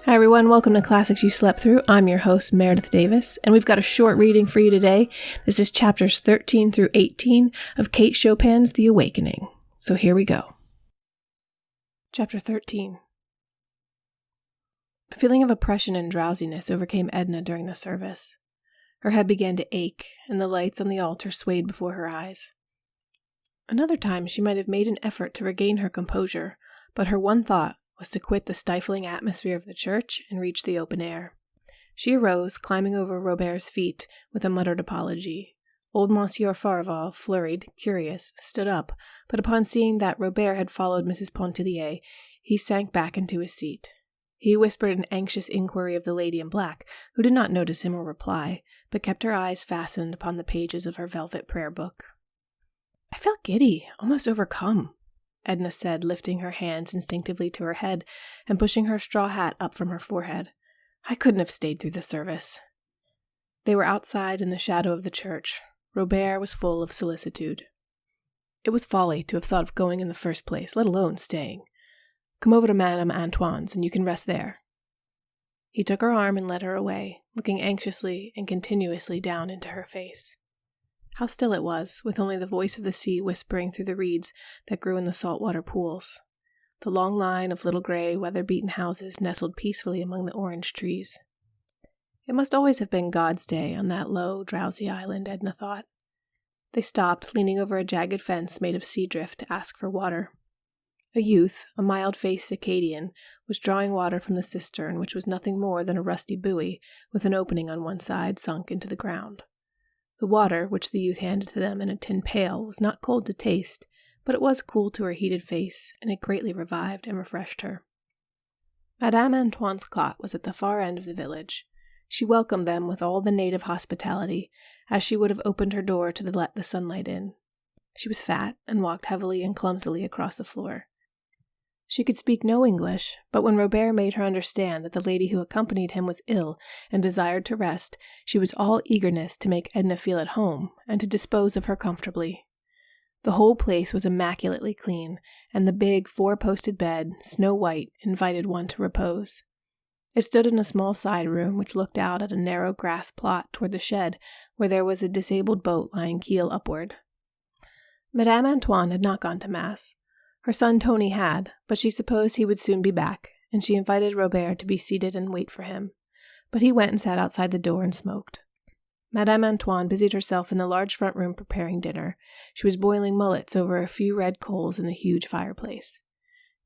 Hi everyone, welcome to Classics You Slept Through. I'm your host, Meredith Davis, and we've got a short reading for you today. This is chapters 13 through 18 of Kate Chopin's The Awakening. So here we go. Chapter 13. A feeling of oppression and drowsiness overcame Edna during the service. Her head began to ache, and the lights on the altar swayed before her eyes. Another time she might have made an effort to regain her composure, but her one thought was to quit the stifling atmosphere of the church and reach the open air. She arose, climbing over Robert's feet with a muttered apology. Old Monsieur Farival, flurried, curious, stood up, but upon seeing that Robert had followed Mrs. Pontellier, he sank back into his seat. He whispered an anxious inquiry of the lady in black, who did not notice him or reply, but kept her eyes fastened upon the pages of her velvet prayer book. "I felt giddy, almost overcome," Edna said, lifting her hands instinctively to her head and pushing her straw hat up from her forehead. "I couldn't have stayed through the service." They were outside in the shadow of the church. Robert was full of solicitude. "It was folly to have thought of going in the first place, let alone staying. Come over to Madame Antoine's, and you can rest there." He took her arm and led her away, looking anxiously and continuously down into her face. How still it was, with only the voice of the sea whispering through the reeds that grew in the saltwater pools. The long line of little gray, weather-beaten houses nestled peacefully among the orange trees. It must always have been God's day on that low, drowsy island, Edna thought. They stopped, leaning over a jagged fence made of sea drift to ask for water. A youth, a mild-faced Acadian, was drawing water from the cistern, which was nothing more than a rusty buoy with an opening on one side sunk into the ground. The water, which the youth handed to them in a tin pail, was not cold to taste, but it was cool to her heated face, and it greatly revived and refreshed her. Madame Antoine's cot was at the far end of the village. She welcomed them with all the native hospitality, as she would have opened her door to let the sunlight in. She was fat, and walked heavily and clumsily across the floor. She could speak no English, but when Robert made her understand that the lady who accompanied him was ill and desired to rest, she was all eagerness to make Edna feel at home and to dispose of her comfortably. The whole place was immaculately clean, and the big four-posted bed, snow-white, invited one to repose. It stood in a small side room which looked out at a narrow grass plot toward the shed, where there was a disabled boat lying keel upward. Madame Antoine had not gone to Mass. Her son Tony had, but she supposed he would soon be back, and she invited Robert to be seated and wait for him. But he went and sat outside the door and smoked. Madame Antoine busied herself in the large front room preparing dinner. She was boiling mullets over a few red coals in the huge fireplace.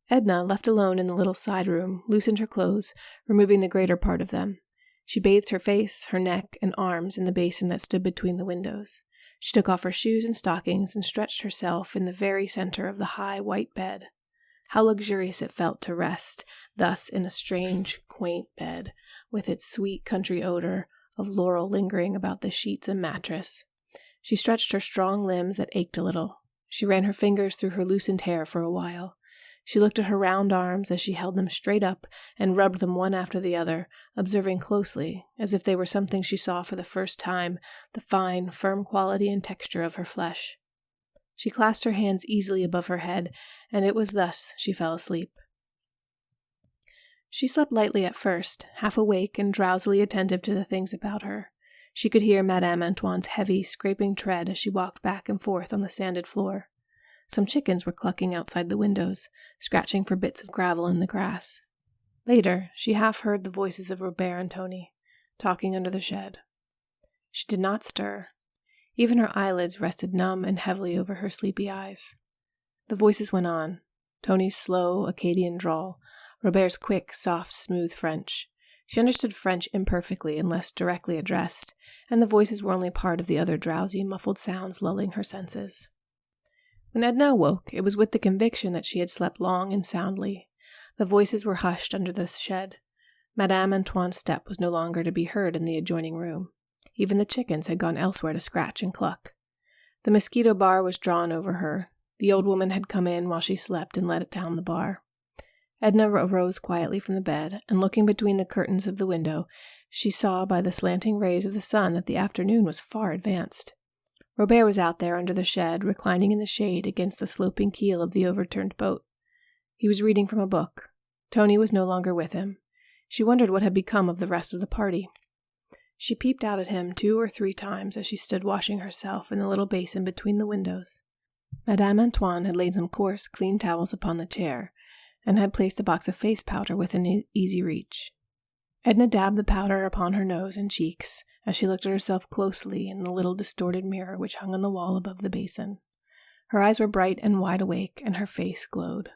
Edna, left alone in the little side room, loosened her clothes, removing the greater part of them. She bathed her face, her neck, and arms in the basin that stood between the windows. She took off her shoes and stockings and stretched herself in the very center of the high white bed. How luxurious it felt to rest thus in a strange, quaint bed, with its sweet country odor of laurel lingering about the sheets and mattress. She stretched her strong limbs that ached a little. She ran her fingers through her loosened hair for a while. She looked at her round arms as she held them straight up and rubbed them one after the other, observing closely, as if they were something she saw for the first time, the fine, firm quality and texture of her flesh. She clasped her hands easily above her head, and it was thus she fell asleep. She slept lightly at first, half awake and drowsily attentive to the things about her. She could hear Madame Antoine's heavy, scraping tread as she walked back and forth on the sanded floor. Some chickens were clucking outside the windows, scratching for bits of gravel in the grass. Later, she half heard the voices of Robert and Tony, talking under the shed. She did not stir. Even her eyelids rested numb and heavily over her sleepy eyes. The voices went on, Tony's slow, Acadian drawl, Robert's quick, soft, smooth French. She understood French imperfectly unless directly addressed, and the voices were only part of the other drowsy, muffled sounds lulling her senses. When Edna awoke, it was with the conviction that she had slept long and soundly. The voices were hushed under the shed. Madame Antoine's step was no longer to be heard in the adjoining room. Even the chickens had gone elsewhere to scratch and cluck. The mosquito bar was drawn over her. The old woman had come in while she slept and let it down the bar. Edna arose quietly from the bed, and looking between the curtains of the window, she saw by the slanting rays of the sun that the afternoon was far advanced. Robert was out there under the shed, reclining in the shade against the sloping keel of the overturned boat. He was reading from a book. Tony was no longer with him. She wondered what had become of the rest of the party. She peeped out at him 2 or 3 times as she stood washing herself in the little basin between the windows. Madame Antoine had laid some coarse, clean towels upon the chair, and had placed a box of face powder within easy reach. Edna dabbed the powder upon her nose and cheeks as she looked at herself closely in the little distorted mirror which hung on the wall above the basin. Her eyes were bright and wide awake, and her face glowed.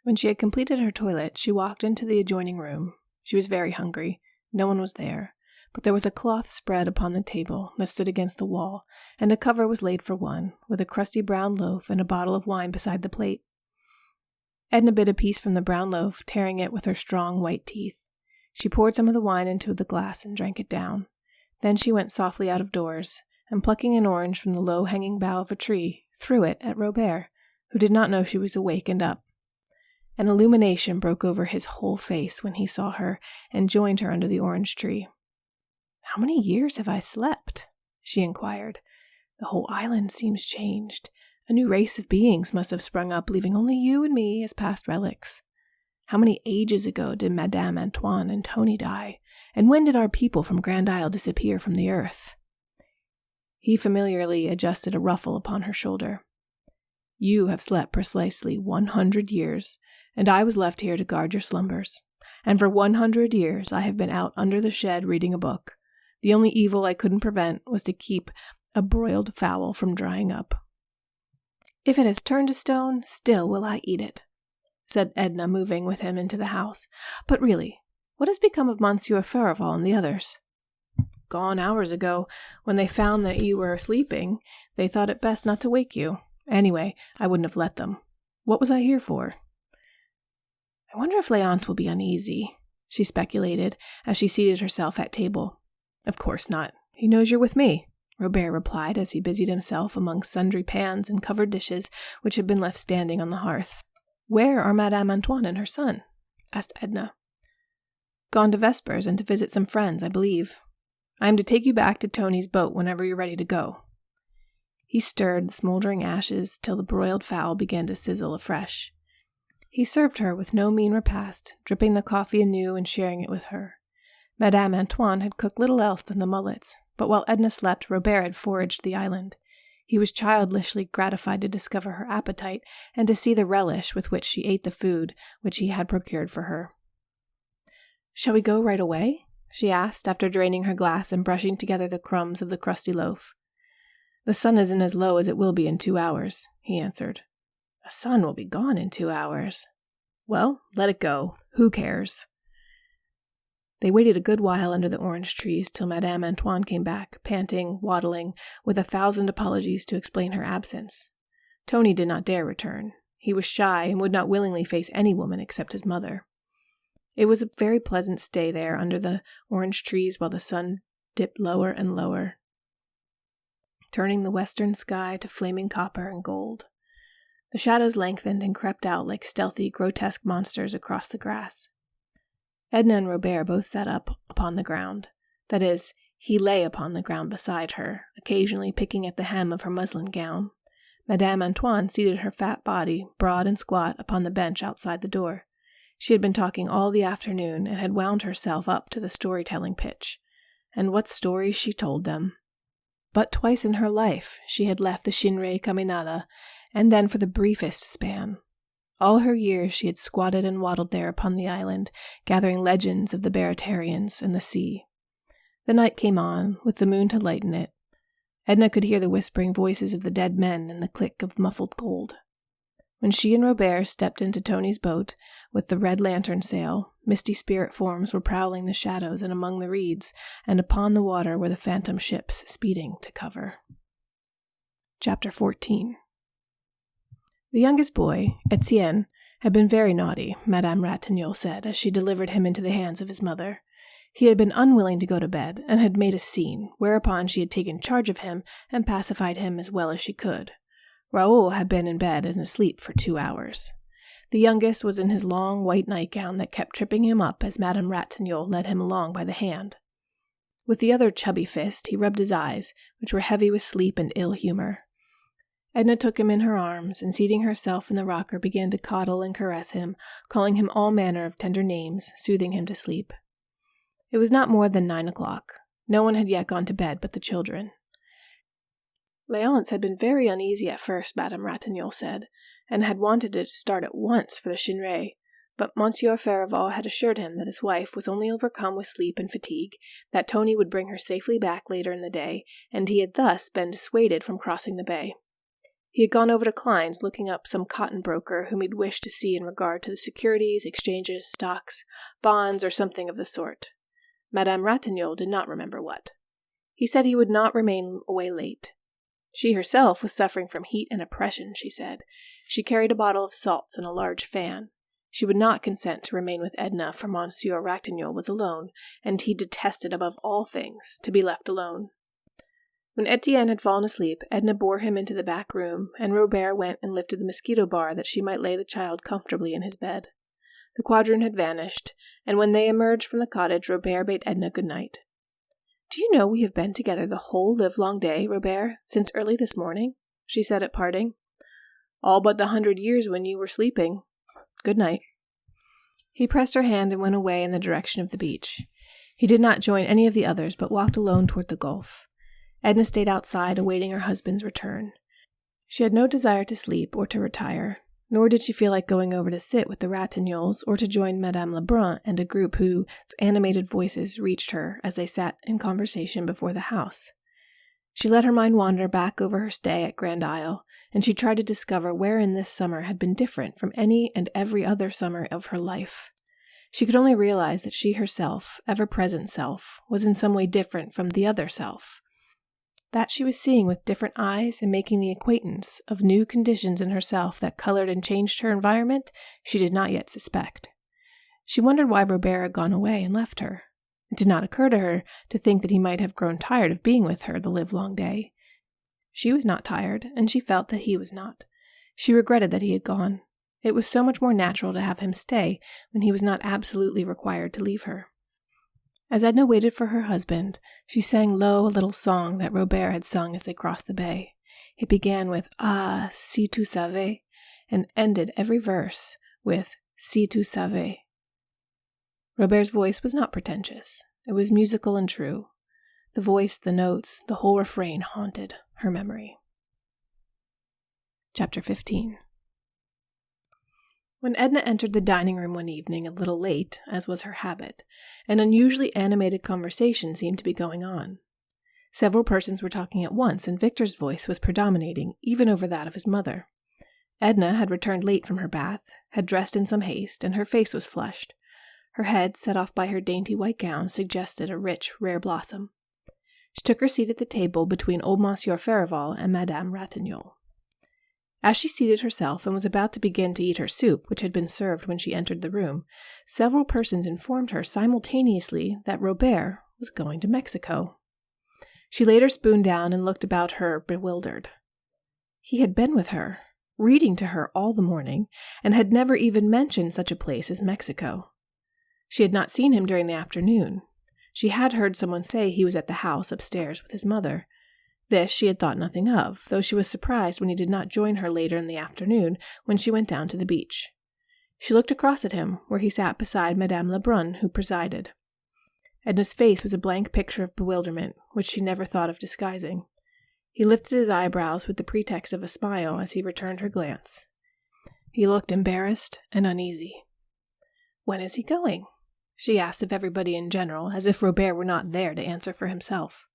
When she had completed her toilet, she walked into the adjoining room. She was very hungry. No one was there, but there was a cloth spread upon the table that stood against the wall, and a cover was laid for one, with a crusty brown loaf and a bottle of wine beside the plate. Edna bit a piece from the brown loaf, tearing it with her strong white teeth. She poured some of the wine into the glass and drank it down. Then she went softly out of doors, and plucking an orange from the low-hanging bough of a tree, threw it at Robert, who did not know she was awake and up. An illumination broke over his whole face when he saw her and joined her under the orange tree. "How many years have I slept?" she inquired. "The whole island seems changed. A new race of beings must have sprung up, leaving only you and me as past relics. How many ages ago did Madame Antoine and Tony die? And when did our people from Grand Isle disappear from the earth?" He familiarly adjusted a ruffle upon her shoulder. "You have slept precisely 100 years, and I was left here to guard your slumbers. And for 100 years I have been out under the shed reading a book. The only evil I couldn't prevent was to keep a broiled fowl from drying up." "If it has turned to stone, still will I eat it," said Edna, moving with him into the house. "But really, what has become of Monsieur Farival and the others?" "Gone hours ago. When they found that you were sleeping, they thought it best not to wake you. Anyway, I wouldn't have let them. What was I here for?" "I wonder if Léonce will be uneasy," she speculated as she seated herself at table. "Of course not. He knows you're with me," Robert replied as he busied himself among sundry pans and covered dishes which had been left standing on the hearth. "Where are Madame Antoine and her son?" asked Edna. "Gone to Vespers and to visit some friends, I believe. I am to take you back to Tony's boat whenever you're ready to go." He stirred the smoldering ashes till the broiled fowl began to sizzle afresh. He served her with no mean repast, dripping the coffee anew and sharing it with her. Madame Antoine had cooked little else than the mullets, but while Edna slept, Robert had foraged the island. He was childishly gratified to discover her appetite and to see the relish with which she ate the food which he had procured for her. "Shall we go right away?" she asked, after draining her glass and brushing together the crumbs of the crusty loaf. "The sun isn't as low as it will be in 2 hours," he answered. "The sun will be gone in 2 hours." "Well, let it go. Who cares?" They waited a good while under the orange trees till Madame Antoine came back, panting, waddling, with 1,000 apologies to explain her absence. Tony did not dare return. He was shy and would not willingly face any woman except his mother. It was a very pleasant stay there under the orange trees while the sun dipped lower and lower, turning the western sky to flaming copper and gold. The shadows lengthened and crept out like stealthy, grotesque monsters across the grass. Edna and Robert both sat up upon the ground. That is, he lay upon the ground beside her, occasionally picking at the hem of her muslin gown. Madame Antoine seated her fat body, broad and squat, upon the bench outside the door. She had been talking all the afternoon and had wound herself up to the storytelling pitch. And what stories she told them! But twice in her life she had left the Shinrei Caminada, and then for the briefest span. All her years she had squatted and waddled there upon the island, gathering legends of the Baratarians and the sea. The night came on, with the moon to lighten it. Edna could hear the whispering voices of the dead men and the click of muffled gold. When she and Robert stepped into Tony's boat, with the red lantern sail, misty spirit forms were prowling the shadows and among the reeds, and upon the water were the phantom ships speeding to cover. Chapter 14. The youngest boy, Etienne, had been very naughty, Madame Ratignolle said, as she delivered him into the hands of his mother. He had been unwilling to go to bed, and had made a scene, whereupon she had taken charge of him and pacified him as well as she could. Raoul had been in bed and asleep for 2 hours. The youngest was in his long white nightgown that kept tripping him up as Madame Ratignolle led him along by the hand. With the other chubby fist he rubbed his eyes, which were heavy with sleep and ill humor. Edna took him in her arms, and seating herself in the rocker began to coddle and caress him, calling him all manner of tender names, soothing him to sleep. It was not more than 9 o'clock. No one had yet gone to bed but the children. Léonce had been very uneasy at first, Madame Ratignolle said, and had wanted to start at once for the Chinré, but Monsieur Farival had assured him that his wife was only overcome with sleep and fatigue, that Tony would bring her safely back later in the day, and he had thus been dissuaded from crossing the bay. He had gone over to Klein's, looking up some cotton broker whom he'd wished to see in regard to the securities, exchanges, stocks, bonds, or something of the sort. Madame Ratignolle did not remember what. He said he would not remain away late. She herself was suffering from heat and oppression, she said. She carried a bottle of salts and a large fan. She would not consent to remain with Edna, for Monsieur Ratignolle was alone, and he detested above all things to be left alone. When Etienne had fallen asleep, Edna bore him into the back room, and Robert went and lifted the mosquito bar that she might lay the child comfortably in his bed. The quadroon had vanished, and when they emerged from the cottage, Robert bade Edna good night. "Do you know we have been together the whole livelong day, Robert, since early this morning?" she said at parting. "All but the 100 years when you were sleeping. Good night." He pressed her hand and went away in the direction of the beach. He did not join any of the others, but walked alone toward the gulf. Edna stayed outside, awaiting her husband's return. She had no desire to sleep or to retire, nor did she feel like going over to sit with the Ratignolles or to join Madame Lebrun and a group whose animated voices reached her as they sat in conversation before the house. She let her mind wander back over her stay at Grand Isle, and she tried to discover wherein this summer had been different from any and every other summer of her life. She could only realize that she herself, ever-present self, was in some way different from the other self. That she was seeing with different eyes and making the acquaintance of new conditions in herself that colored and changed her environment, she did not yet suspect. She wondered why Robert had gone away and left her. It did not occur to her to think that he might have grown tired of being with her the livelong day. She was not tired, and she felt that he was not. She regretted that he had gone. It was so much more natural to have him stay when he was not absolutely required to leave her. As Edna waited for her husband, she sang low a little song that Robert had sung as they crossed the bay. It began with "Ah, si tu savais," and ended every verse with "si tu savais." Robert's voice was not pretentious. It was musical and true. The voice, the notes, the whole refrain haunted her memory. Chapter 15. When Edna entered the dining room one evening a little late, as was her habit, an unusually animated conversation seemed to be going on. Several persons were talking at once, and Victor's voice was predominating, even over that of his mother. Edna had returned late from her bath, had dressed in some haste, and her face was flushed. Her head, set off by her dainty white gown, suggested a rich, rare blossom. She took her seat at the table between old Monsieur Farival and Madame Ratignolle. As she seated herself and was about to begin to eat her soup, which had been served when she entered the room, several persons informed her simultaneously that Robert was going to Mexico. She laid her spoon down and looked about her bewildered. He had been with her, reading to her all the morning, and had never even mentioned such a place as Mexico. She had not seen him during the afternoon. She had heard someone say he was at the house upstairs with his mother. This she had thought nothing of, though she was surprised when he did not join her later in the afternoon when she went down to the beach. She looked across at him, where he sat beside Madame Lebrun, who presided. Edna's face was a blank picture of bewilderment, which she never thought of disguising. He lifted his eyebrows with the pretext of a smile as he returned her glance. He looked embarrassed and uneasy. "When is he going?" she asked of everybody in general, as if Robert were not there to answer for himself.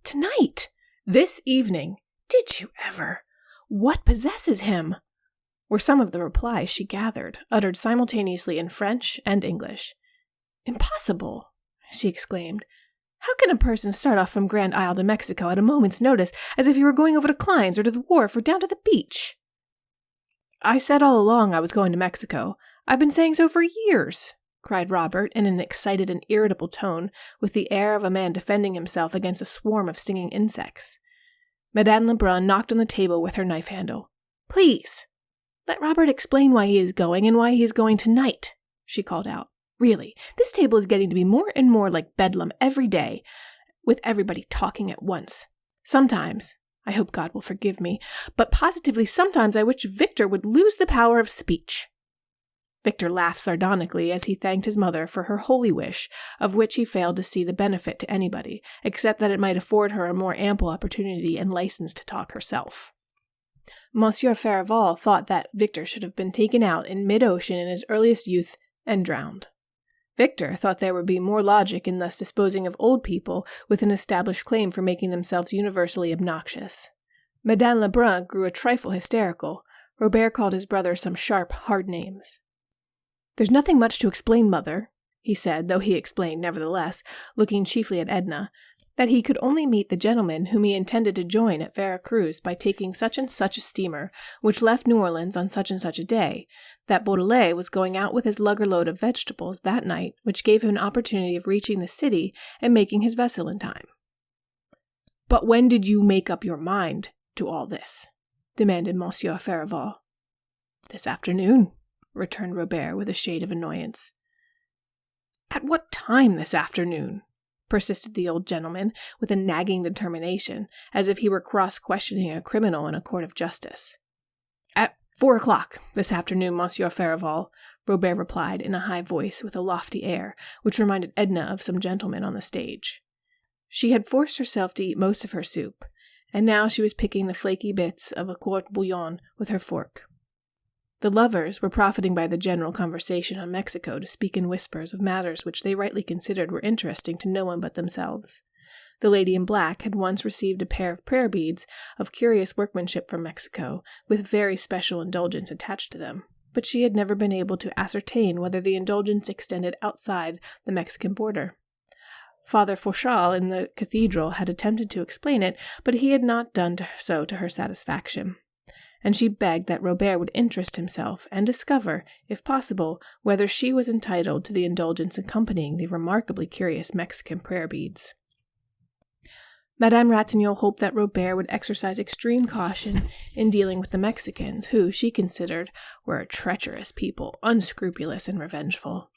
"Tonight! This evening! Did you ever? What possesses him?" were some of the replies she gathered, uttered simultaneously in French and English. "Impossible!" she exclaimed. "How can a person start off from Grand Isle to Mexico at a moment's notice, as if he were going over to Klein's or to the wharf or down to the beach?" "I said all along I was going to Mexico. I've been saying so for years," cried Robert in an excited and irritable tone, with the air of a man defending himself against a swarm of stinging insects. Madame Lebrun knocked on the table with her knife handle. "Please, let Robert explain why he is going and why he is going tonight," she called out. "Really, this table is getting to be more and more like Bedlam every day, with everybody talking at once. Sometimes I hope God will forgive me, but positively sometimes I wish Victor would lose the power of speech." Victor laughed sardonically as he thanked his mother for her holy wish, of which he failed to see the benefit to anybody, except that it might afford her a more ample opportunity and license to talk herself. Monsieur Farival thought that Victor should have been taken out in mid-ocean in his earliest youth and drowned. Victor thought there would be more logic in thus disposing of old people with an established claim for making themselves universally obnoxious. Madame Lebrun grew a trifle hysterical. Robert called his brother some sharp, hard names. "There's nothing much to explain, Mother," he said, though he explained, nevertheless, looking chiefly at Edna, that he could only meet the gentleman whom he intended to join at Vera Cruz by taking such and such a steamer, which left New Orleans on such and such a day, that Beaudelet was going out with his lugger-load of vegetables that night, which gave him an opportunity of reaching the city and making his vessel in time. "But when did you make up your mind to all this?" demanded Monsieur Farival. "This afternoon," returned Robert with a shade of annoyance. "At what time this afternoon?" persisted the old gentleman with a nagging determination, as if he were cross-questioning a criminal in a court of justice. "At 4 o'clock this afternoon, Monsieur Farival," Robert replied in a high voice with a lofty air, which reminded Edna of some gentleman on the stage. She had forced herself to eat most of her soup, and now she was picking the flaky bits of a court bouillon with her fork. The lovers were profiting by the general conversation on Mexico to speak in whispers of matters which they rightly considered were interesting to no one but themselves. The lady in black had once received a pair of prayer beads of curious workmanship from Mexico, with very special indulgence attached to them, but she had never been able to ascertain whether the indulgence extended outside the Mexican border. Father Fauchal in the cathedral had attempted to explain it, but he had not done so to her satisfaction, and she begged that Robert would interest himself and discover, if possible, whether she was entitled to the indulgence accompanying the remarkably curious Mexican prayer beads. Madame Ratignolle hoped that Robert would exercise extreme caution in dealing with the Mexicans, who, she considered, were a treacherous people, unscrupulous and revengeful.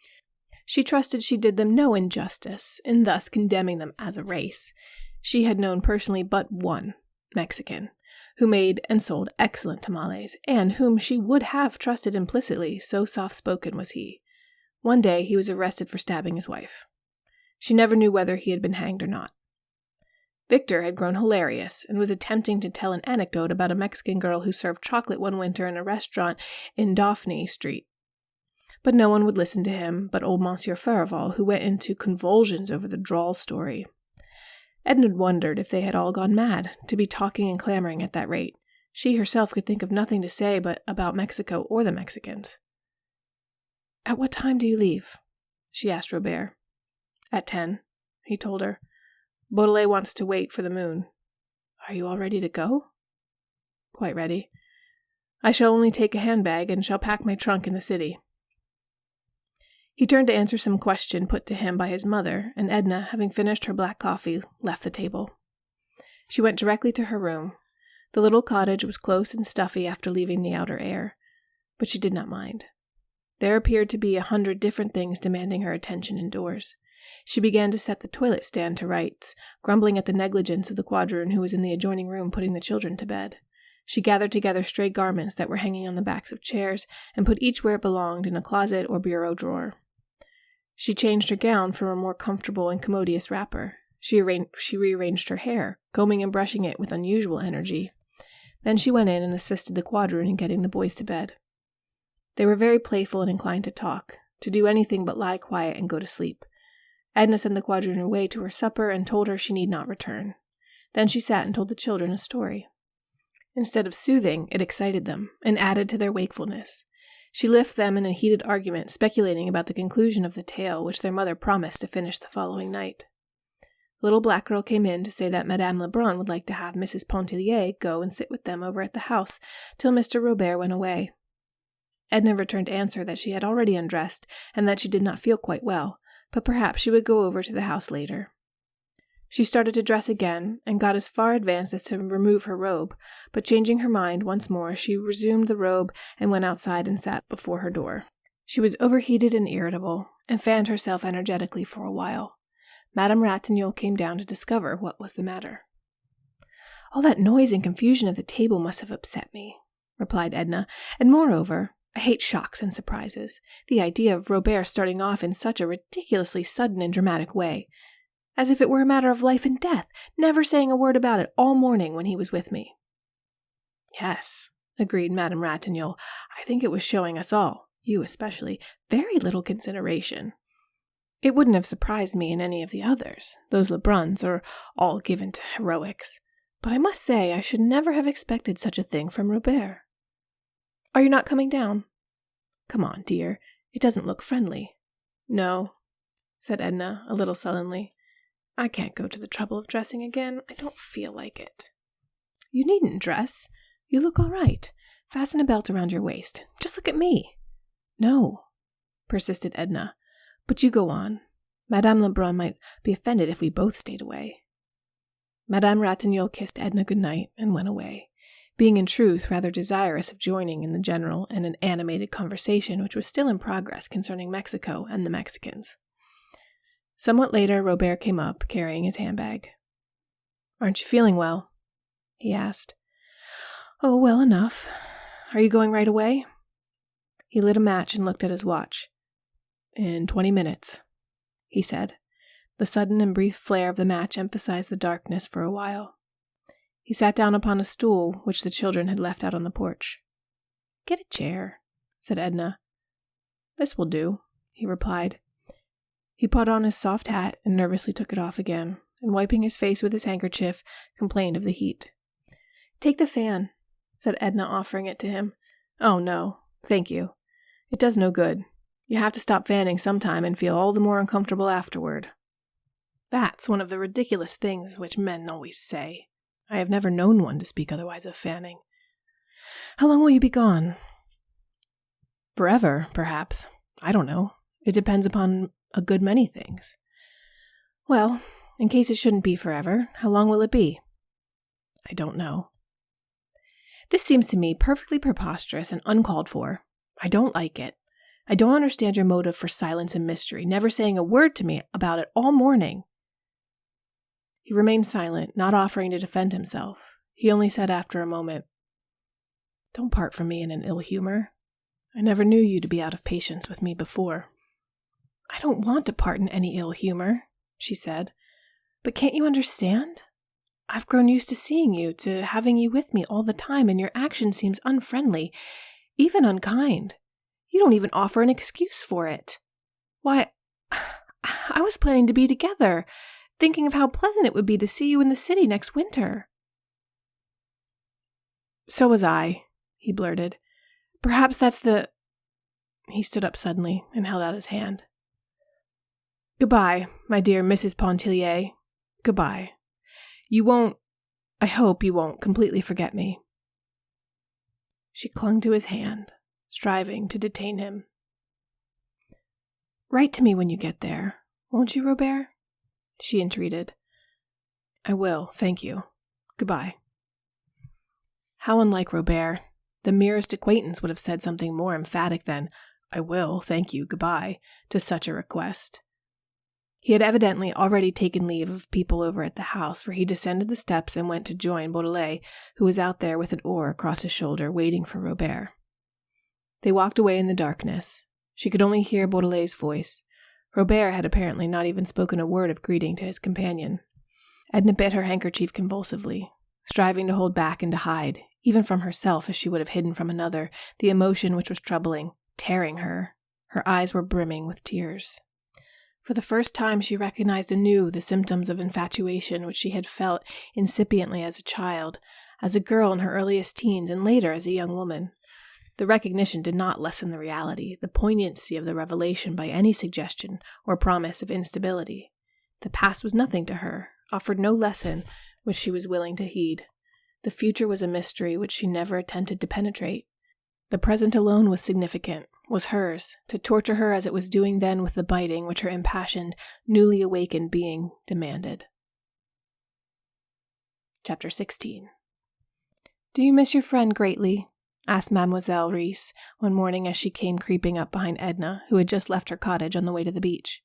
She trusted she did them no injustice in thus condemning them as a race. She had known personally but one Mexican, who made and sold excellent tamales, and whom she would have trusted implicitly, so soft-spoken was he. One day he was arrested for stabbing his wife. She never knew whether he had been hanged or not. Victor had grown hilarious, and was attempting to tell an anecdote about a Mexican girl who served chocolate one winter in a restaurant in Dauphine Street. But no one would listen to him but old Monsieur Farival, who went into convulsions over the droll story. Edna wondered if they had all gone mad, to be talking and clamoring at that rate. She herself could think of nothing to say but about Mexico or the Mexicans. "At what time do you leave?" she asked Robert. "At 10, he told her. "Beaudelet wants to wait for the moon." "Are you all ready to go?" "Quite ready. I shall only take a handbag, and shall pack my trunk in the city." He turned to answer some question put to him by his mother, and Edna, having finished her black coffee, left the table. She went directly to her room. The little cottage was close and stuffy after leaving the outer air, but she did not mind. There appeared to be 100 different things demanding her attention indoors. She began to set the toilet stand to rights, grumbling at the negligence of the quadroon who was in the adjoining room putting the children to bed. She gathered together stray garments that were hanging on the backs of chairs, and put each where it belonged in a closet or bureau drawer. She changed her gown for a more comfortable and commodious wrapper. She rearranged her hair, combing and brushing it with unusual energy. Then she went in and assisted the quadroon in getting the boys to bed. They were very playful and inclined to talk, to do anything but lie quiet and go to sleep. Edna sent the quadroon away to her supper and told her she need not return. Then she sat and told the children a story. Instead of soothing, it excited them, and added to their wakefulness. She left them in a heated argument, speculating about the conclusion of the tale, which their mother promised to finish the following night. The little black girl came in to say that Madame Lebrun would like to have Mrs. Pontellier go and sit with them over at the house till Mr. Robert went away. Edna returned answer that she had already undressed, and that she did not feel quite well, but perhaps she would go over to the house later. She started to dress again, and got as far advanced as to remove her robe, but changing her mind once more, she resumed the robe and went outside and sat before her door. She was overheated and irritable, and fanned herself energetically for a while. Madame Ratignolle came down to discover what was the matter. All that noise and confusion at the table must have upset me, replied Edna, and moreover, I hate shocks and surprises. The idea of Robert starting off in such a ridiculously sudden and dramatic way, as if it were a matter of life and death, never saying a word about it all morning when he was with me. Yes, agreed Madame Ratignolle. I think it was showing us all, you especially, very little consideration. It wouldn't have surprised me in any of the others. Those Lebruns are all given to heroics. But I must say I should never have expected such a thing from Robert. Are you not coming down? Come on, dear. It doesn't look friendly. No, said Edna, a little sullenly. I can't go to the trouble of dressing again. I don't feel like it. You needn't dress. You look all right. Fasten a belt around your waist. Just look at me. No, persisted Edna. But you go on. Madame Lebrun might be offended if we both stayed away. Madame Ratignolle kissed Edna good night and went away, being in truth rather desirous of joining in the general and an animated conversation which was still in progress concerning Mexico and the Mexicans. Somewhat later, Robert came up, carrying his handbag. Aren't you feeling well? He asked. Oh, well enough. Are you going right away? He lit a match and looked at his watch. In 20 minutes, he said. The sudden and brief flare of the match emphasized the darkness for a while. He sat down upon a stool which the children had left out on the porch. Get a chair, said Edna. This will do, he replied. He put on his soft hat and nervously took it off again, and wiping his face with his handkerchief, complained of the heat. Take the fan, said Edna, offering it to him. Oh, no, thank you. It does no good. You have to stop fanning sometime and feel all the more uncomfortable afterward. That's one of the ridiculous things which men always say. I have never known one to speak otherwise of fanning. How long will you be gone? Forever, perhaps. I don't know. It depends upon a good many things. Well, in case it shouldn't be forever, how long will it be? I don't know. This seems to me perfectly preposterous and uncalled for. I don't like it. I don't understand your motive for silence and mystery, never saying a word to me about it all morning. He remained silent, not offering to defend himself. He only said after a moment, Don't part from me in an ill humor. I never knew you to be out of patience with me before. I don't want to part in any ill humor, she said. But can't you understand? I've grown used to seeing you, to having you with me all the time, and your action seems unfriendly, even unkind. You don't even offer an excuse for it. Why, I was planning to be together, thinking of how pleasant it would be to see you in the city next winter. So was I, he blurted. Perhaps that's the... He stood up suddenly and held out his hand. Goodbye, my dear Mrs. Pontellier. Goodbye. I hope you won't completely forget me. She clung to his hand, striving to detain him. Write to me when you get there, won't you, Robert? She entreated. I will, thank you. Goodbye. How unlike Robert. The merest acquaintance would have said something more emphatic than, I will, thank you, goodbye, to such a request. He had evidently already taken leave of people over at the house, for he descended the steps and went to join Beaudelet, who was out there with an oar across his shoulder, waiting for Robert. They walked away in the darkness. She could only hear Beaudelet's voice. Robert had apparently not even spoken a word of greeting to his companion. Edna bit her handkerchief convulsively, striving to hold back and to hide, even from herself as she would have hidden from another, the emotion which was troubling, tearing her. Her eyes were brimming with tears. For the first time she recognized anew the symptoms of infatuation which she had felt incipiently as a child, as a girl in her earliest teens, and later as a young woman. The recognition did not lessen the reality, the poignancy of the revelation by any suggestion or promise of instability. The past was nothing to her, offered no lesson which she was willing to heed. The future was a mystery which she never attempted to penetrate. The present alone was significant, was hers, to torture her as it was doing then with the biting which her impassioned, newly awakened being demanded. Chapter 16. Do you miss your friend greatly? Asked Mademoiselle Reisz one morning as she came creeping up behind Edna, who had just left her cottage on the way to the beach.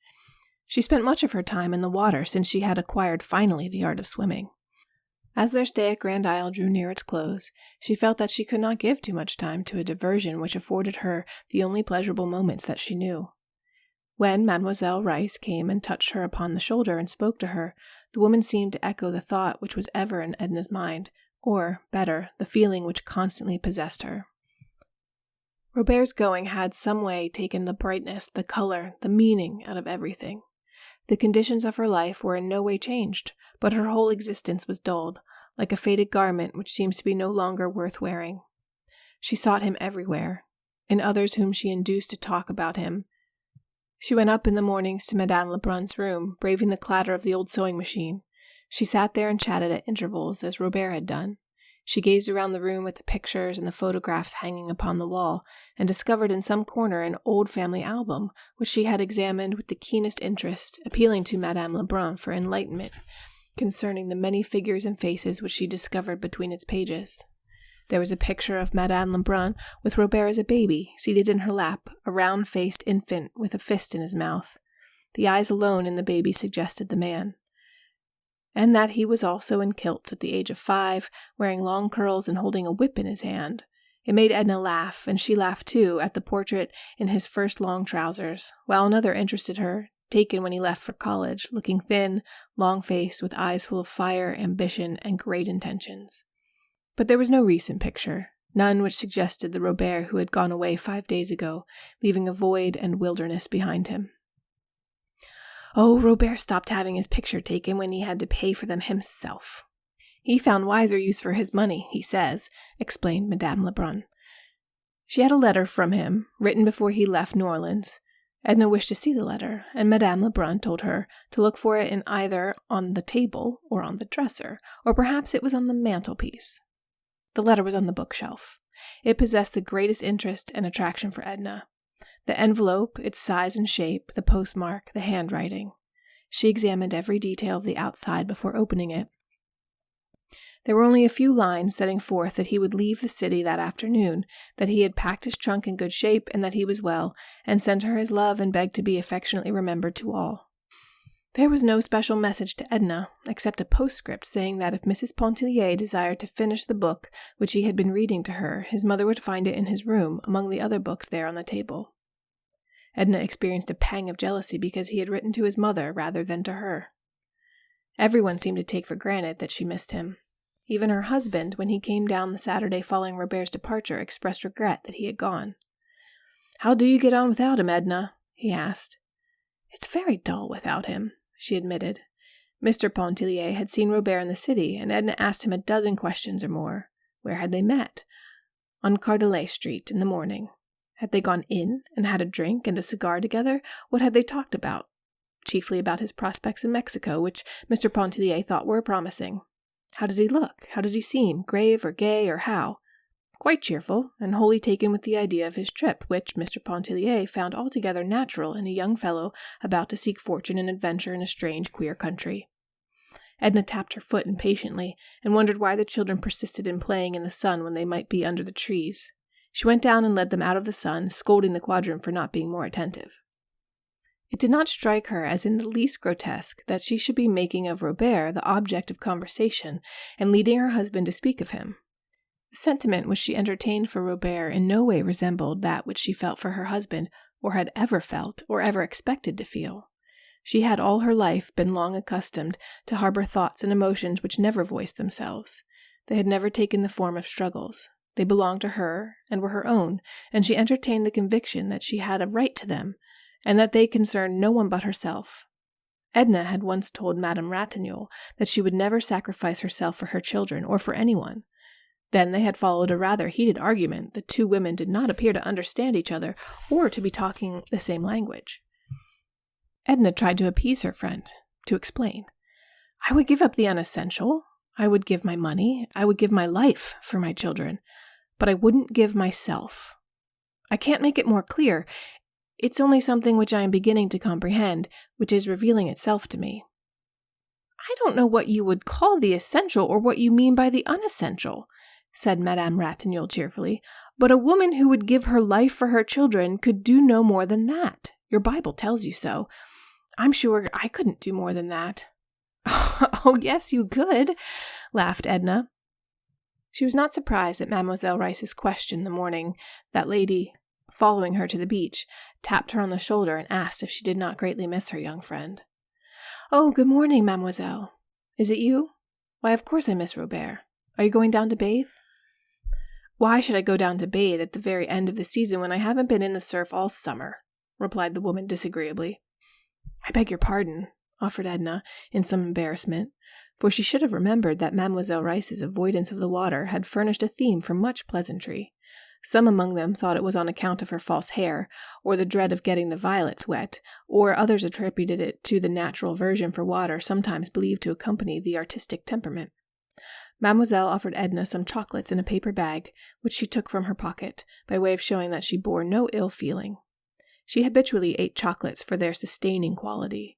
She spent much of her time in the water since she had acquired finally the art of swimming. As their stay at Grand Isle drew near its close, she felt that she could not give too much time to a diversion which afforded her the only pleasurable moments that she knew. When Mademoiselle Rice came and touched her upon the shoulder and spoke to her, the woman seemed to echo the thought which was ever in Edna's mind, or, better, the feeling which constantly possessed her. Robert's going had some way taken the brightness, the color, the meaning out of everything. The conditions of her life were in no way changed, but her whole existence was dulled, like a faded garment which seems to be no longer worth wearing. She sought him everywhere, in others whom she induced to talk about him. She went up in the mornings to Madame Lebrun's room, braving the clatter of the old sewing machine. She sat there and chatted at intervals, as Robert had done. She gazed around the room at the pictures and the photographs hanging upon the wall, and discovered in some corner an old family album, which she had examined with the keenest interest, appealing to Madame Lebrun for enlightenment concerning the many figures and faces which she discovered between its pages. There was a picture of Madame Lebrun with Robert as a baby, seated in her lap, a round-faced infant with a fist in his mouth. The eyes alone in the baby suggested the man, and that he was also in kilts at the age of 5, wearing long curls and holding a whip in his hand. It made Edna laugh, and she laughed too at the portrait in his first long trousers, while another interested her, taken when he left for college, looking thin, long-faced, with eyes full of fire, ambition, and great intentions. But there was no recent picture, none which suggested the Robert who had gone away 5 days ago, leaving a void and wilderness behind him. Oh, Robert stopped having his picture taken when he had to pay for them himself. He found wiser use for his money, he says, explained Madame Lebrun. She had a letter from him, written before he left New Orleans. Edna wished to see the letter, and Madame Lebrun told her to look for it in either on the table or on the dresser, or perhaps it was on the mantelpiece. The letter was on the bookshelf. It possessed the greatest interest and attraction for Edna. The envelope, its size and shape, the postmark, the handwriting. She examined every detail of the outside before opening it. There were only a few lines setting forth that he would leave the city that afternoon, that he had packed his trunk in good shape, and that he was well, and sent her his love and begged to be affectionately remembered to all. There was no special message to Edna, except a postscript saying that if Mrs. Pontellier desired to finish the book which he had been reading to her, his mother would find it in his room among the other books there on the table. Edna experienced a pang of jealousy because he had written to his mother rather than to her. Everyone seemed to take for granted that she missed him. Even her husband, when he came down the Saturday following Robert's departure, expressed regret that he had gone. "How do you get on without him, Edna?" he asked. "It's very dull without him," she admitted. Mr. Pontellier had seen Robert in the city, and Edna asked him a dozen questions or more. Where had they met? On Cardelet Street in the morning. Had they gone in and had a drink and a cigar together? What had they talked about? Chiefly about his prospects in Mexico, which Mr. Pontellier thought were promising. How did he look? How did he seem? Grave or gay or how? Quite cheerful, and wholly taken with the idea of his trip, which Mr. Pontellier found altogether natural in a young fellow about to seek fortune and adventure in a strange, queer country. Edna tapped her foot impatiently, and wondered why the children persisted in playing in the sun when they might be under the trees. She went down and led them out of the sun, scolding the quadroon for not being more attentive. It did not strike her as in the least grotesque that she should be making of Robert the object of conversation, and leading her husband to speak of him. The sentiment which she entertained for Robert in no way resembled that which she felt for her husband, or had ever felt, or ever expected to feel. She had all her life been long accustomed to harbor thoughts and emotions which never voiced themselves. They had never taken the form of struggles. They belonged to her, and were her own, and she entertained the conviction that she had a right to them, and that they concerned no one but herself. Edna had once told Madame Ratignolle that she would never sacrifice herself for her children, or for anyone. Then they had followed a rather heated argument. The two women did not appear to understand each other, or to be talking the same language. Edna tried to appease her friend, to explain. "I would give up the unessential. I would give my money. I would give my life for my children. But I wouldn't give myself. I can't make it more clear. It's only something which I am beginning to comprehend, which is revealing itself to me." "I don't know what you would call the essential, or what you mean by the unessential," said Madame Ratignolle cheerfully, "but a woman who would give her life for her children could do no more than that. Your Bible tells you so. I'm sure I couldn't do more than that." "Oh, yes, you could. laughed Edna. She was not surprised at Mademoiselle Rice's question the morning that lady, following her to the beach, tapped her on the shoulder and asked if she did not greatly miss her young friend. "Oh, good morning, mademoiselle. Is it you? Why, of course I miss Robert. Are you going down to bathe?" "Why should I go down to bathe at the very end of the season when I haven't been in the surf all summer?" replied the woman disagreeably. "I beg your pardon," offered Edna, in some embarrassment, for she should have remembered that Mademoiselle Rice's avoidance of the water had furnished a theme for much pleasantry. Some among them thought it was on account of her false hair, or the dread of getting the violets wet, or others attributed it to the natural aversion for water sometimes believed to accompany the artistic temperament. Mademoiselle offered Edna some chocolates in a paper bag, which she took from her pocket, by way of showing that she bore no ill feeling. She habitually ate chocolates for their sustaining quality.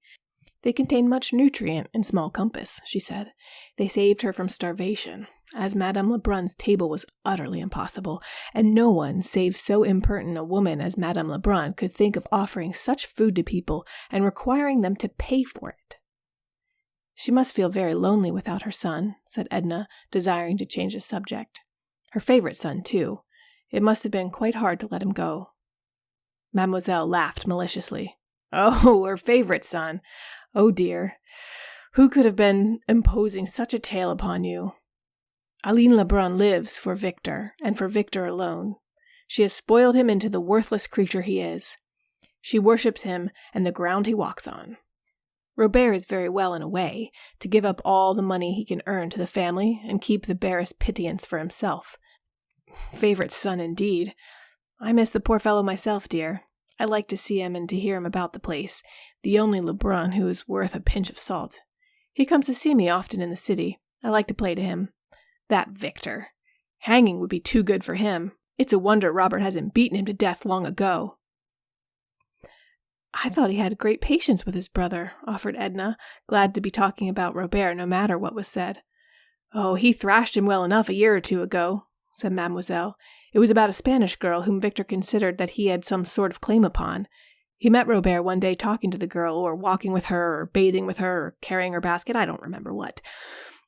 They contained much nutrient in small compass, she said. They saved her from starvation, as Madame Lebrun's table was utterly impossible, and no one, save so impertinent a woman as Madame Lebrun, could think of offering such food to people and requiring them to pay for it. "She must feel very lonely without her son," said Edna, desiring to change the subject. "Her favorite son, too. It must have been quite hard to let him go." Mademoiselle laughed maliciously. "Oh, her favorite son! Oh dear, who could have been imposing such a tale upon you? Aline Lebrun lives for Victor, and for Victor alone. She has spoiled him into the worthless creature he is. She worships him and the ground he walks on. Robert is very well in a way, to give up all the money he can earn to the family and keep the barest pittance for himself. Favorite son, indeed. I miss the poor fellow myself, dear. I like to see him and to hear him about the place, the only Lebrun who is worth a pinch of salt. He comes to see me often in the city. I like to play to him. That Victor. Hanging would be too good for him. It's a wonder Robert hasn't beaten him to death long ago." "I thought he had great patience with his brother," offered Edna, glad to be talking about Robert no matter what was said. "Oh, he thrashed him well enough a year or two ago," said Mademoiselle. "It was about a Spanish girl whom Victor considered that he had some sort of claim upon. He met Robert one day talking to the girl, or walking with her, or bathing with her, or carrying her basket, I don't remember what.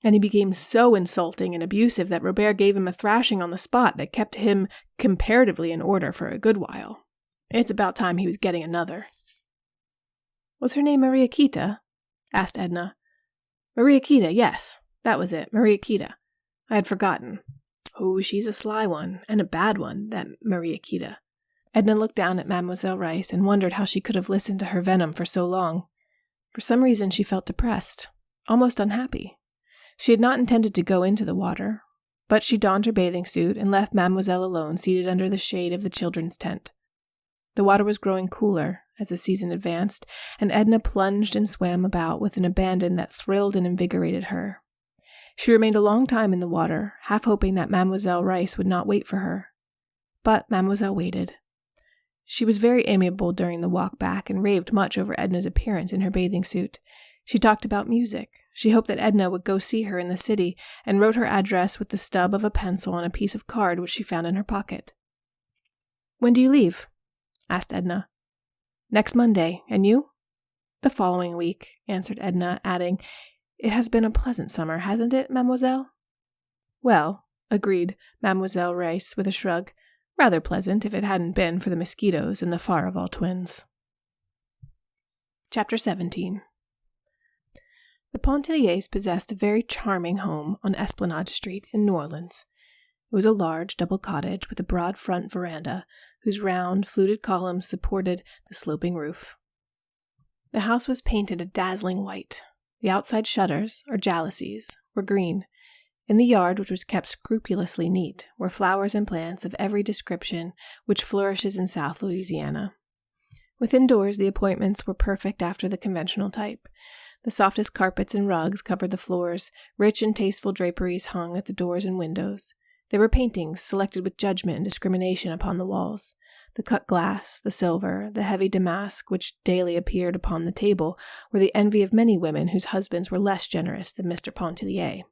And he became so insulting and abusive that Robert gave him a thrashing on the spot that kept him comparatively in order for a good while. It's about time he was getting another." "Was her name Mariaquita?" asked Edna. "Mariaquita, yes, that was it, Mariaquita. I had forgotten. Oh, she's a sly one, and a bad one, that Mariaquita." Edna looked down at Mademoiselle Rice and wondered how she could have listened to her venom for so long. For some reason she felt depressed, almost unhappy. She had not intended to go into the water, but she donned her bathing suit and left Mademoiselle alone seated under the shade of the children's tent. The water was growing cooler as the season advanced, and Edna plunged and swam about with an abandon that thrilled and invigorated her. She remained a long time in the water, half hoping that Mademoiselle Rice would not wait for her. But Mademoiselle waited. She was very amiable during the walk back and raved much over Edna's appearance in her bathing suit. She talked about music. She hoped that Edna would go see her in the city, and wrote her address with the stub of a pencil on a piece of card which she found in her pocket. "When do you leave?" asked Edna. "Next Monday. And you?" "The following week," answered Edna, adding, "It has been a pleasant summer, hasn't it, mademoiselle?" "Well," agreed Mademoiselle Rice with a shrug, "rather pleasant if it hadn't been for the mosquitoes and the Farival twins." Chapter 17. The Pontelliers possessed a very charming home on Esplanade Street in New Orleans. It was a large double cottage with a broad front veranda, whose round, fluted columns supported the sloping roof. The house was painted a dazzling white. The outside shutters, or jalousies, were green. In the yard, which was kept scrupulously neat, were flowers and plants of every description which flourishes in South Louisiana. Within doors, the appointments were perfect after the conventional type. The softest carpets and rugs covered the floors, rich and tasteful draperies hung at the doors and windows. There were paintings selected with judgment and discrimination upon the walls. The cut glass, the silver, the heavy damask which daily appeared upon the table were the envy of many women whose husbands were less generous than Mr. Pontellier.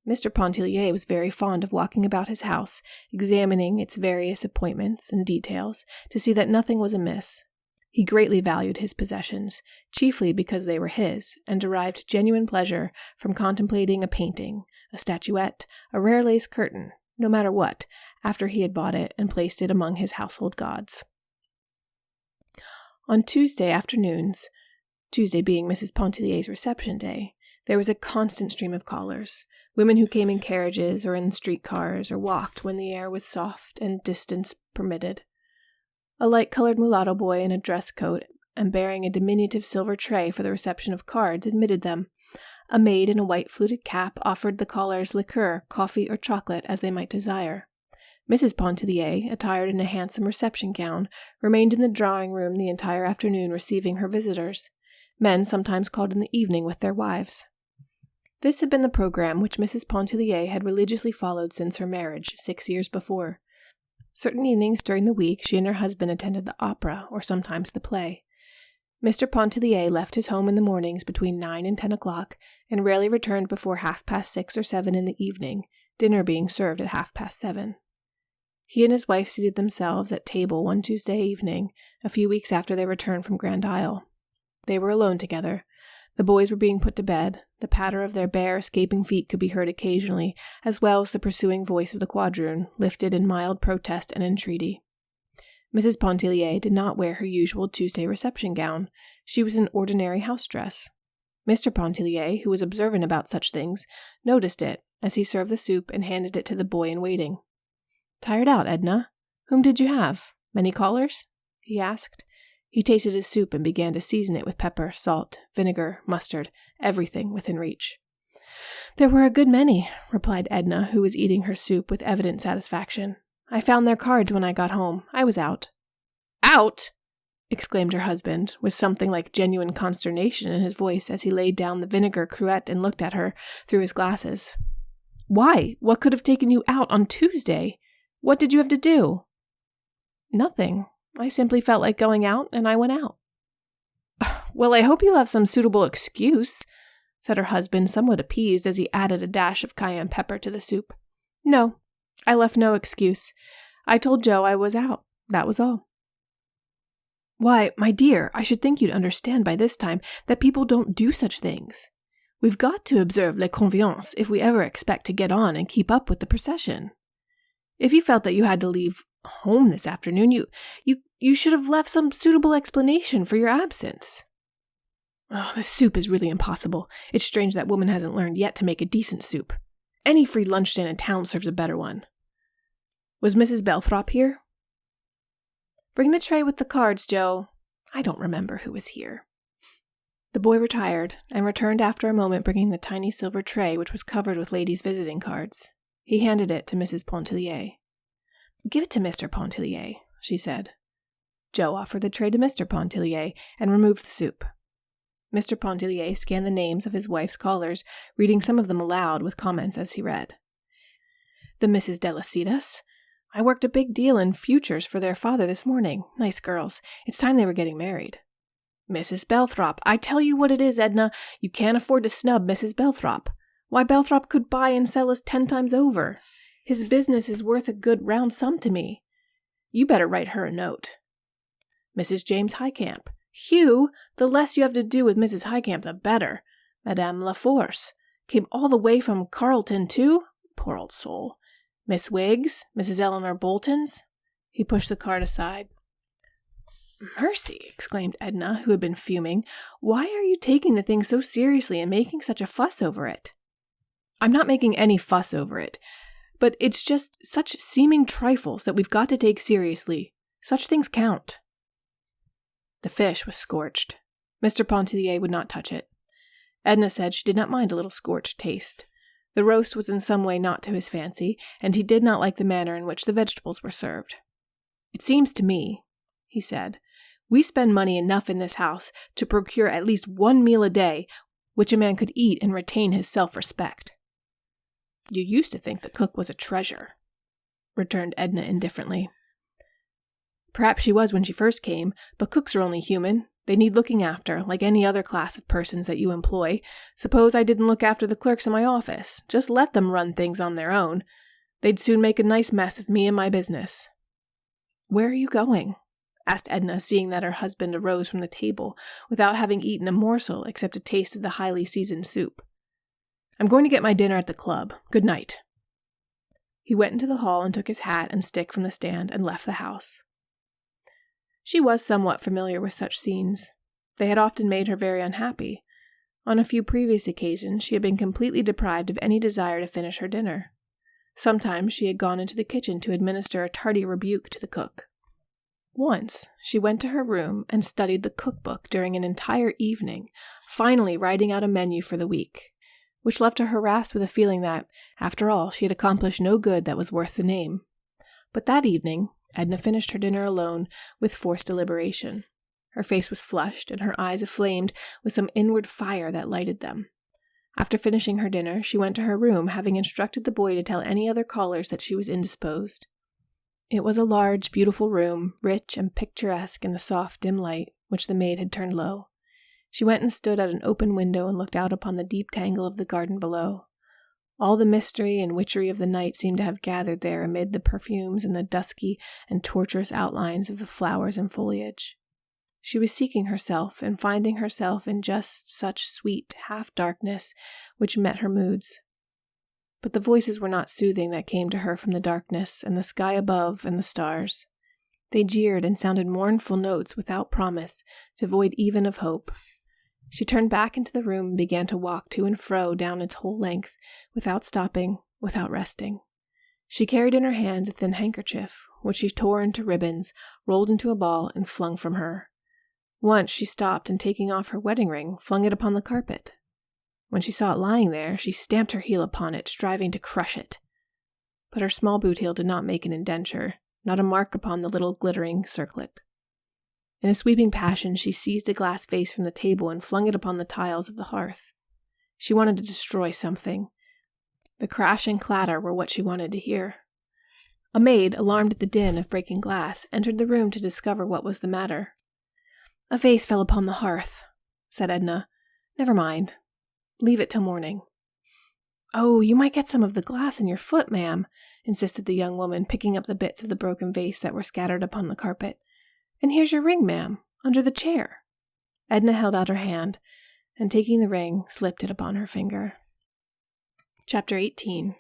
Mr. Pontellier was very fond of walking about his house, examining its various appointments and details, to see that nothing was amiss. He greatly valued his possessions, chiefly because they were his, and derived genuine pleasure from contemplating a painting, a statuette, a rare lace curtain, no matter what, after he had bought it and placed it among his household gods. On Tuesday afternoons, Tuesday being Mrs. Pontellier's reception day, there was a constant stream of callers, women who came in carriages or in streetcars or walked when the air was soft and distance permitted. A light-colored mulatto boy in a dress coat and bearing a diminutive silver tray for the reception of cards admitted them. A maid in a white fluted cap offered the callers liqueur, coffee, or chocolate as they might desire. Mrs. Pontellier, attired in a handsome reception gown, remained in the drawing-room the entire afternoon receiving her visitors. Men sometimes called in the evening with their wives. This had been the program which Mrs. Pontellier had religiously followed since her marriage, 6 years before. Certain evenings during the week she and her husband attended the opera, or sometimes the play. Mr. Pontellier left his home in the mornings between 9 and 10 o'clock, and rarely returned before 6:30 or 7 in the evening, dinner being served at 7:30. He and his wife seated themselves at table one Tuesday evening, a few weeks after their return from Grand Isle. They were alone together. The boys were being put to bed. The patter of their bare, escaping feet could be heard occasionally, as well as the pursuing voice of the quadroon, lifted in mild protest and entreaty. Mrs. Pontellier did not wear her usual Tuesday reception gown. She was in ordinary house dress. Mr. Pontellier, who was observant about such things, noticed it as he served the soup and handed it to the boy in waiting. "Tired out, Edna? Whom did you have? Many callers?" he asked. He tasted his soup and began to season it with pepper, salt, vinegar, mustard, everything within reach. "There were a good many," replied Edna, who was eating her soup with evident satisfaction. "I found their cards when I got home. I was out." "Out?" exclaimed her husband, with something like genuine consternation in his voice as he laid down the vinegar cruet and looked at her through his glasses. "Why? What could have taken you out on Tuesday? What did you have to do?" "Nothing. I simply felt like going out, and I went out." "Well, I hope you'll have some suitable excuse," said her husband, somewhat appeased as he added a dash of cayenne pepper to the soup. "No, I left no excuse. I told Joe I was out. That was all." "Why, my dear, I should think you'd understand by this time that people don't do such things. We've got to observe les convenances if we ever expect to get on and keep up with the procession. If you felt that you had to leave home this afternoon, you should have left some suitable explanation for your absence." "Oh, this soup is really impossible. It's strange that woman hasn't learned yet to make a decent soup. Any free lunch stand in town serves a better one." "Was Mrs. Belthrop here?" "Bring the tray with the cards, Joe. I don't remember who was here." The boy retired, and returned after a moment bringing the tiny silver tray which was covered with ladies' visiting cards. He handed it to Mrs. Pontellier. "Give it to Mr. Pontellier," she said. Joe offered the tray to Mr. Pontellier and removed the soup. Mr. Pontellier scanned the names of his wife's callers, reading some of them aloud with comments as he read. "The Mrs. Delasitas. I worked a big deal in futures for their father this morning. Nice girls. It's time they were getting married. Mrs. Belthrop. I tell you what it is, Edna, you can't afford to snub Mrs. Belthrop. Why, Belthrop could buy and sell us 10 times over. His business is worth a good round sum to me. You better write her a note. Mrs. James Highcamp. Hugh, the less you have to do with Mrs. Highcamp, the better. Madame Laforce. Came all the way from Carlton, too? Poor old soul. Miss Wiggs, Mrs. Eleanor Bolton's." He pushed the card aside. "Mercy," exclaimed Edna, who had been fuming. "Why are you taking the thing so seriously and making such a fuss over it?" "I'm not making any fuss over it. But it's just such seeming trifles that we've got to take seriously. Such things count." The fish was scorched. Mr. Pontellier would not touch it. Edna said she did not mind a little scorched taste. The roast was in some way not to his fancy, and he did not like the manner in which the vegetables were served. "It seems to me," he said, "we spend money enough in this house to procure at least one meal a day which a man could eat and retain his self-respect." "You used to think the cook was a treasure," returned Edna indifferently. "Perhaps she was when she first came, but cooks are only human. They need looking after, like any other class of persons that you employ. Suppose I didn't look after the clerks in my office. Just let them run things on their own. They'd soon make a nice mess of me and my business." "Where are you going?" asked Edna, seeing that her husband arose from the table without having eaten a morsel except a taste of the highly seasoned soup. I'm going to get my dinner at the club. Good night." He went into the hall and took his hat and stick from the stand and left the house. She was somewhat familiar with such scenes. They had often made her very unhappy. On a few previous occasions she had been completely deprived of any desire to finish her dinner. Sometimes she had gone into the kitchen to administer a tardy rebuke to the cook. Once she went to her room and studied the cookbook during an entire evening, finally writing out a menu for the week, which left her harassed with a feeling that, after all, she had accomplished no good that was worth the name. But that evening Edna finished her dinner alone with forced deliberation. Her face was flushed, and her eyes aflamed with some inward fire that lighted them. After finishing her dinner, she went to her room, having instructed the boy to tell any other callers that she was indisposed. It was a large, beautiful room, rich and picturesque in the soft, dim light, which the maid had turned low. She went and stood at an open window and looked out upon the deep tangle of the garden below. All the mystery and witchery of the night seemed to have gathered there amid the perfumes and the dusky and tortuous outlines of the flowers and foliage. She was seeking herself and finding herself in just such sweet half-darkness which met her moods. But the voices were not soothing that came to her from the darkness and the sky above and the stars. They jeered and sounded mournful notes without promise, devoid even of hope. She turned back into the room and began to walk to and fro down its whole length, without stopping, without resting. She carried in her hands a thin handkerchief, which she tore into ribbons, rolled into a ball, and flung from her. Once she stopped and, taking off her wedding ring, flung it upon the carpet. When she saw it lying there, she stamped her heel upon it, striving to crush it. But her small boot heel did not make an indenture, not a mark upon the little glittering circlet. In a sweeping passion, she seized a glass vase from the table and flung it upon the tiles of the hearth. She wanted to destroy something. The crash and clatter were what she wanted to hear. A maid, alarmed at the din of breaking glass, entered the room to discover what was the matter. "A vase fell upon the hearth," said Edna. "Never mind. Leave it till morning." "Oh, you might get some of the glass in your foot, ma'am," insisted the young woman, picking up the bits of the broken vase that were scattered upon the carpet. "And here's your ring, ma'am, under the chair." Edna held out her hand, and taking the ring, slipped it upon her finger. Chapter 18.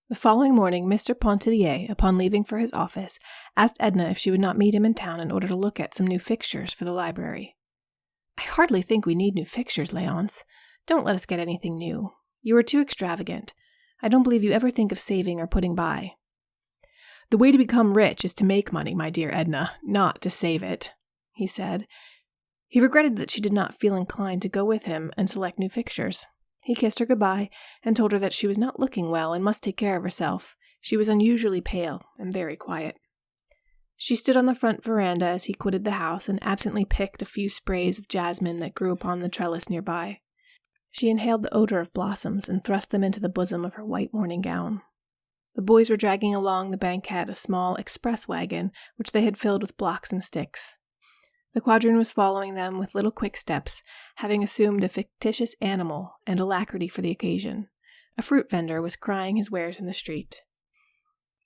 The following morning, Mr. Pontellier, upon leaving for his office, asked Edna if she would not meet him in town in order to look at some new fixtures for the library. "I hardly think we need new fixtures, Léonce. Don't let us get anything new. You are too extravagant. I don't believe you ever think of saving or putting by." "The way to become rich is to make money, my dear Edna, not to save it," he said. He regretted that she did not feel inclined to go with him and select new fixtures. He kissed her goodbye and told her that she was not looking well and must take care of herself. She was unusually pale and very quiet. She stood on the front veranda as he quitted the house and absently picked a few sprays of jasmine that grew upon the trellis nearby. She inhaled the odor of blossoms and thrust them into the bosom of her white morning gown. The boys were dragging along the banquette a small express wagon, which they had filled with blocks and sticks. The quadroon was following them with little quick steps, having assumed a fictitious animal and alacrity for the occasion. A fruit vendor was crying his wares in the street.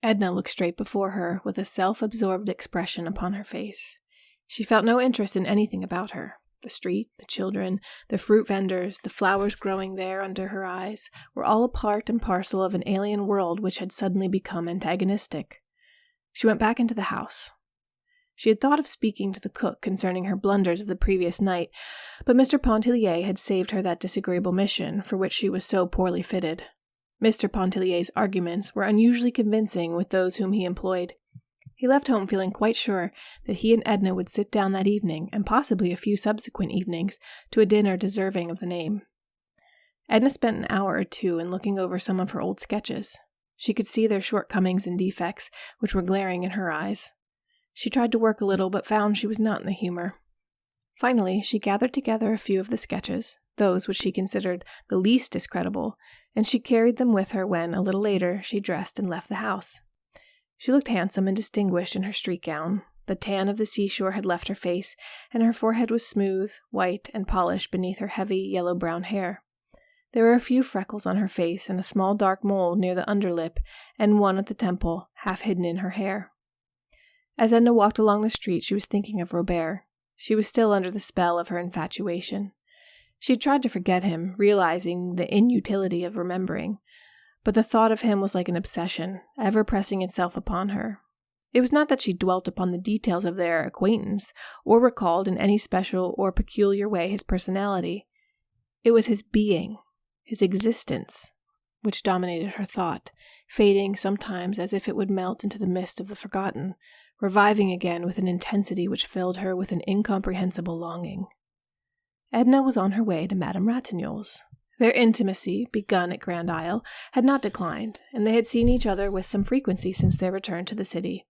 Edna looked straight before her with a self-absorbed expression upon her face. She felt no interest in anything about her. The street, the children, the fruit vendors, the flowers growing there under her eyes, were all a part and parcel of an alien world which had suddenly become antagonistic. She went back into the house. She had thought of speaking to the cook concerning her blunders of the previous night, but Mr. Pontellier had saved her that disagreeable mission for which she was so poorly fitted. Mr. Pontellier's arguments were unusually convincing with those whom he employed. He left home feeling quite sure that he and Edna would sit down that evening, and possibly a few subsequent evenings, to a dinner deserving of the name. Edna spent an hour or two in looking over some of her old sketches. She could see their shortcomings and defects, which were glaring in her eyes. She tried to work a little, but found she was not in the humor. Finally, she gathered together a few of the sketches, those which she considered the least discreditable, and she carried them with her when, a little later, she dressed and left the house. She looked handsome and distinguished in her street gown. The tan of the seashore had left her face, and her forehead was smooth, white, and polished beneath her heavy, yellow-brown hair. There were a few freckles on her face, and a small dark mole near the underlip, and one at the temple, half hidden in her hair. As Edna walked along the street, she was thinking of Robert. She was still under the spell of her infatuation. She had tried to forget him, realizing the inutility of remembering, but the thought of him was like an obsession, ever pressing itself upon her. It was not that she dwelt upon the details of their acquaintance, or recalled in any special or peculiar way his personality. It was his being, his existence, which dominated her thought, fading sometimes as if it would melt into the mist of the forgotten, reviving again with an intensity which filled her with an incomprehensible longing. Edna was on her way to Madame Ratignolle's. Their intimacy, begun at Grand Isle, had not declined, and they had seen each other with some frequency since their return to the city.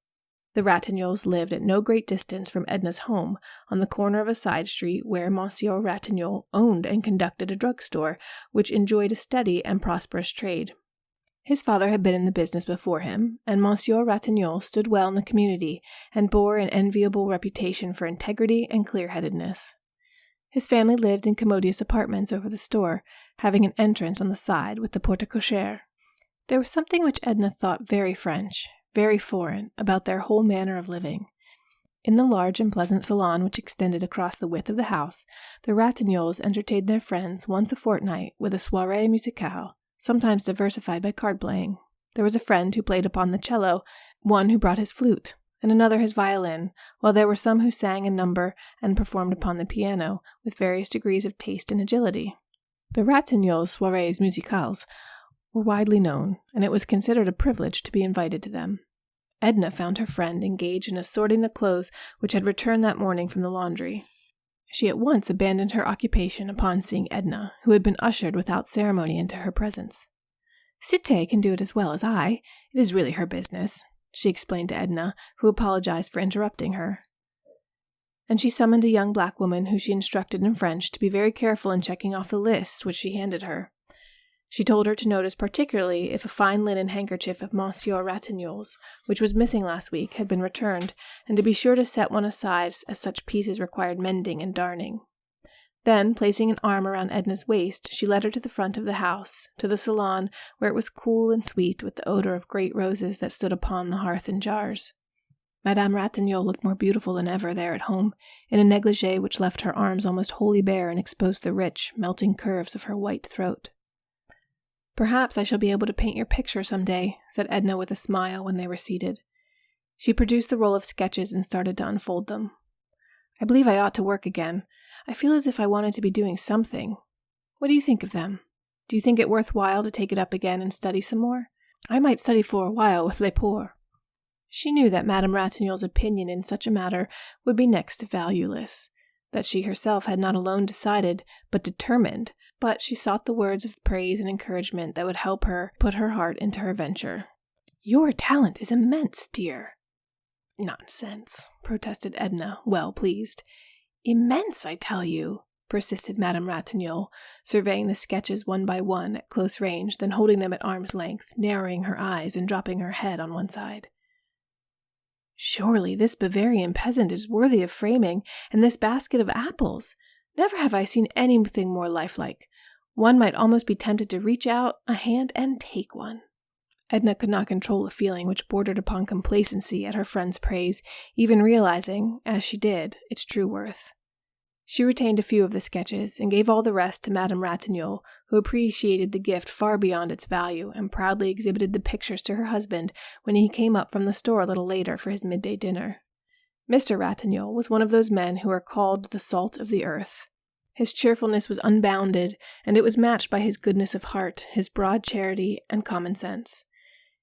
The Ratignolles lived at no great distance from Edna's home, on the corner of a side street where Monsieur Ratignolle owned and conducted a drugstore, which enjoyed a steady and prosperous trade. His father had been in the business before him, and Monsieur Ratignolle stood well in the community and bore an enviable reputation for integrity and clear-headedness. His family lived in commodious apartments over the store, having an entrance on the side with the porte-cochere. There was something which Edna thought very French, very foreign, about their whole manner of living. In the large and pleasant salon which extended across the width of the house, the Ratignolles entertained their friends once a fortnight with a soirée musicale, sometimes diversified by card-playing. There was a friend who played upon the cello, one who brought his flute, and another his violin, while there were some who sang a number and performed upon the piano, with various degrees of taste and agility. The Ratignolles' soirées musicales were widely known, and it was considered a privilege to be invited to them. Edna found her friend engaged in assorting the clothes which had returned that morning from the laundry. She at once abandoned her occupation upon seeing Edna, who had been ushered without ceremony into her presence. "Cité can do it as well as I. It is really her business," she explained to Edna, who apologized for interrupting her. And she summoned a young black woman who she instructed in French to be very careful in checking off the lists which she handed her. She told her to notice particularly if a fine linen handkerchief of Monsieur Ratignolle's, which was missing last week, had been returned, and to be sure to set one aside as such pieces required mending and darning. Then, placing an arm around Edna's waist, she led her to the front of the house, to the salon, where it was cool and sweet with the odor of great roses that stood upon the hearth in jars. Madame Ratignolle looked more beautiful than ever there at home, in a negligée which left her arms almost wholly bare and exposed the rich, melting curves of her white throat. "Perhaps I shall be able to paint your picture some day," said Edna with a smile when they were seated. She produced the roll of sketches and started to unfold them. "I believe I ought to work again. I feel as if I wanted to be doing something. What do you think of them? Do you think it worth while to take it up again and study some more? I might study for a while with Les Poor." She knew that Madame Ratignolle's opinion in such a matter would be next to valueless, that she herself had not alone decided, but determined, but she sought the words of praise and encouragement that would help her put her heart into her venture. "Your talent is immense, dear." "Nonsense," protested Edna, well pleased. "Immense, I tell you," persisted Madame Ratignolle, surveying the sketches one by one at close range, then holding them at arm's length, narrowing her eyes and dropping her head on one side. "Surely this Bavarian peasant is worthy of framing, and this basket of apples. Never have I seen anything more lifelike. One might almost be tempted to reach out a hand and take one." Edna could not control a feeling which bordered upon complacency at her friend's praise, even realizing, as she did, its true worth. She retained a few of the sketches, and gave all the rest to Madame Ratignolle, who appreciated the gift far beyond its value, and proudly exhibited the pictures to her husband when he came up from the store a little later for his midday dinner. Mr. Ratignolle was one of those men who are called the salt of the earth. His cheerfulness was unbounded, and it was matched by his goodness of heart, his broad charity, and common sense.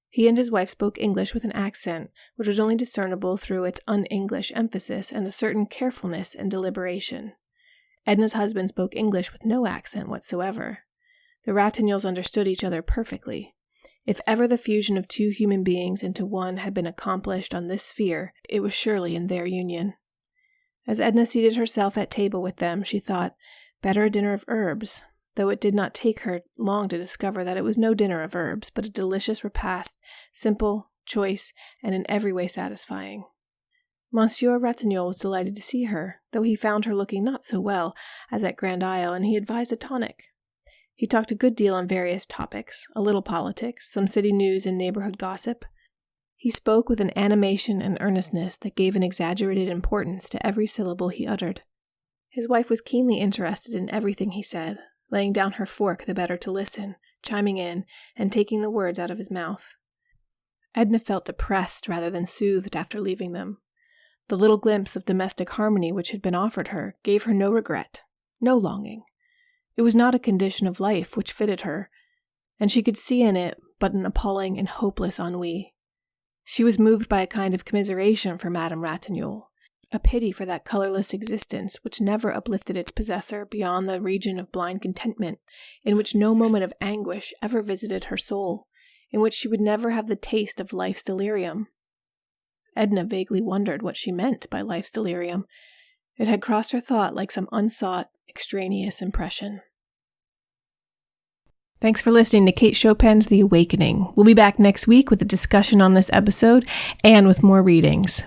He and his wife spoke English with an accent which was only discernible through its un-English emphasis and a certain carefulness and deliberation. Edna's husband spoke English with no accent whatsoever. The Ratignolles understood each other perfectly. If ever the fusion of two human beings into one had been accomplished on this sphere, it was surely in their union. As Edna seated herself at table with them, she thought, better a dinner of herbs, though it did not take her long to discover that it was no dinner of herbs, but a delicious repast, simple, choice, and in every way satisfying. Monsieur Ratignolle was delighted to see her, though he found her looking not so well as at Grand Isle, and he advised a tonic. He talked a good deal on various topics, a little politics, some city news and neighborhood gossip. He spoke with an animation and earnestness that gave an exaggerated importance to every syllable he uttered. His wife was keenly interested in everything he said, laying down her fork the better to listen, chiming in, and taking the words out of his mouth. Edna felt depressed rather than soothed after leaving them. The little glimpse of domestic harmony which had been offered her gave her no regret, no longing. It was not a condition of life which fitted her, and she could see in it but an appalling and hopeless ennui. She was moved by a kind of commiseration for Madame Ratignolle, a pity for that colorless existence which never uplifted its possessor beyond the region of blind contentment, in which no moment of anguish ever visited her soul, in which she would never have the taste of life's delirium. Edna vaguely wondered what she meant by life's delirium. It had crossed her thought like some unsought, extraneous impression. Thanks for listening to Kate Chopin's The Awakening. We'll be back next week with a discussion on this episode and with more readings.